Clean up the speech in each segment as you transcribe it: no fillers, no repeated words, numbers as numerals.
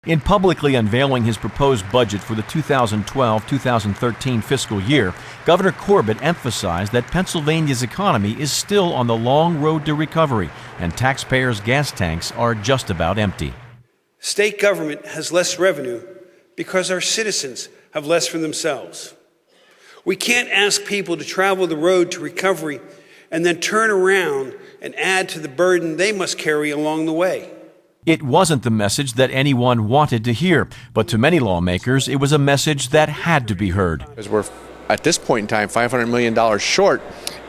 In publicly unveiling his proposed budget for the 2012-2013 fiscal year, Governor Corbett emphasized that Pennsylvania's economy is still on the long road to recovery, and taxpayers' gas tanks are just about empty. State government has less revenue because our citizens have less for themselves. We can't ask people to travel the road to recovery and then turn around and add to the burden they must carry along the way. It wasn't the message that anyone wanted to hear, but to many lawmakers, it was a message that had to be heard. Because we're, at this point in time, $500 million short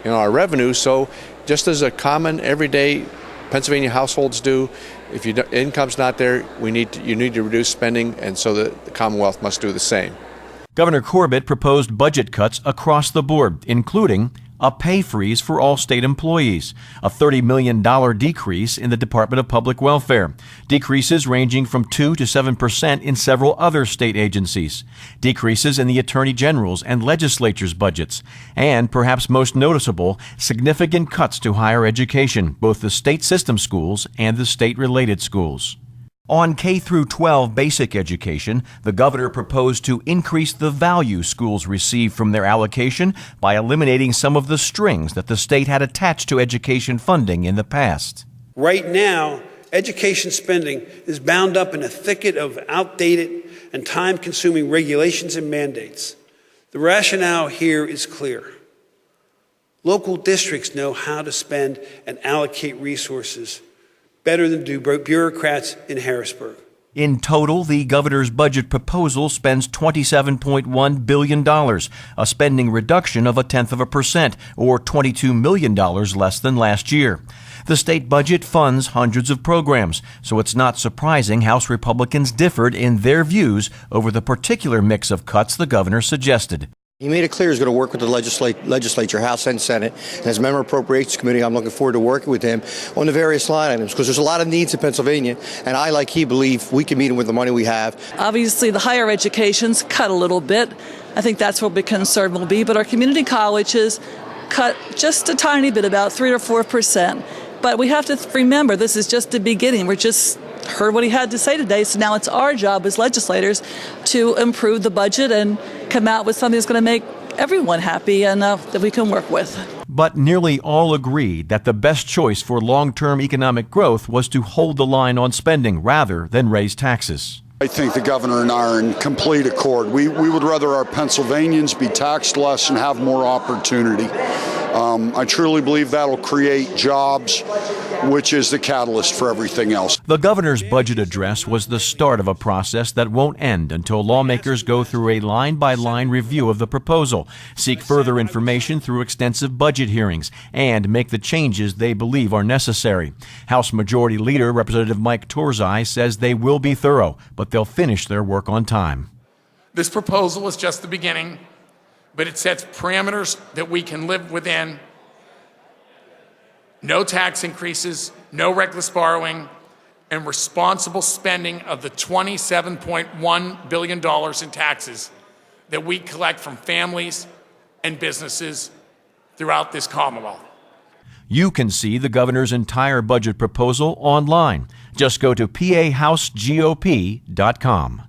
in our revenue, so just as a common, everyday Pennsylvania households do, if your income's not there, you need to reduce spending, and so the Commonwealth must do the same. Governor Corbett proposed budget cuts across the board, including a pay freeze for all state employees, a $30 million decrease in the Department of Public Welfare, decreases ranging from 2 to 7% in several other state agencies, decreases in the Attorney General's and legislature's budgets, and, perhaps most noticeable, significant cuts to higher education, both the state system schools and the state-related schools. On K-12 basic education, the governor proposed to increase the value schools receive from their allocation by eliminating some of the strings that the state had attached to education funding in the past. Right now, education spending is bound up in a thicket of outdated and time-consuming regulations and mandates. The rationale here is clear. Local districts know how to spend and allocate resources better than do bureaucrats in Harrisburg. In total, the governor's budget proposal spends $27.1 billion, a spending reduction of 0.1%, or $22 million less than last year. The state budget funds hundreds of programs, so it's not surprising House Republicans differed in their views over the particular mix of cuts the governor suggested. He made it clear he's going to work with the legislature, House and Senate. And as a member of Appropriations Committee, I'm looking forward to working with him on the various line items, because there's a lot of needs in Pennsylvania, and I, like he, believe we can meet them with the money we have. Obviously, the higher education's cut a little bit. I think that's where the concern will be. But our community colleges cut just a tiny bit, about 3 or 4%. But we have to remember, this is just the beginning. We're just heard what he had to say today, so now it's our job as legislators to improve the budget and come out with something that's going to make everyone happy and that we can work with. But nearly all agreed that the best choice for long-term economic growth was to hold the line on spending rather than raise taxes. I think the governor and I are in complete accord. We would rather our Pennsylvanians be taxed less and have more opportunity. I truly believe that'll create jobs, which is the catalyst for everything else. The governor's budget address was the start of a process that won't end until lawmakers go through a line-by-line review of the proposal, seek further information through extensive budget hearings, and make the changes they believe are necessary. House Majority Leader Representative Mike Torzai says they will be thorough, but they'll finish their work on time. This proposal is just the beginning, but it sets parameters that we can live within. No tax increases, no reckless borrowing, and responsible spending of the $27.1 billion in taxes that we collect from families and businesses throughout this Commonwealth. You can see the governor's entire budget proposal online. Just go to PAHouseGOP.com.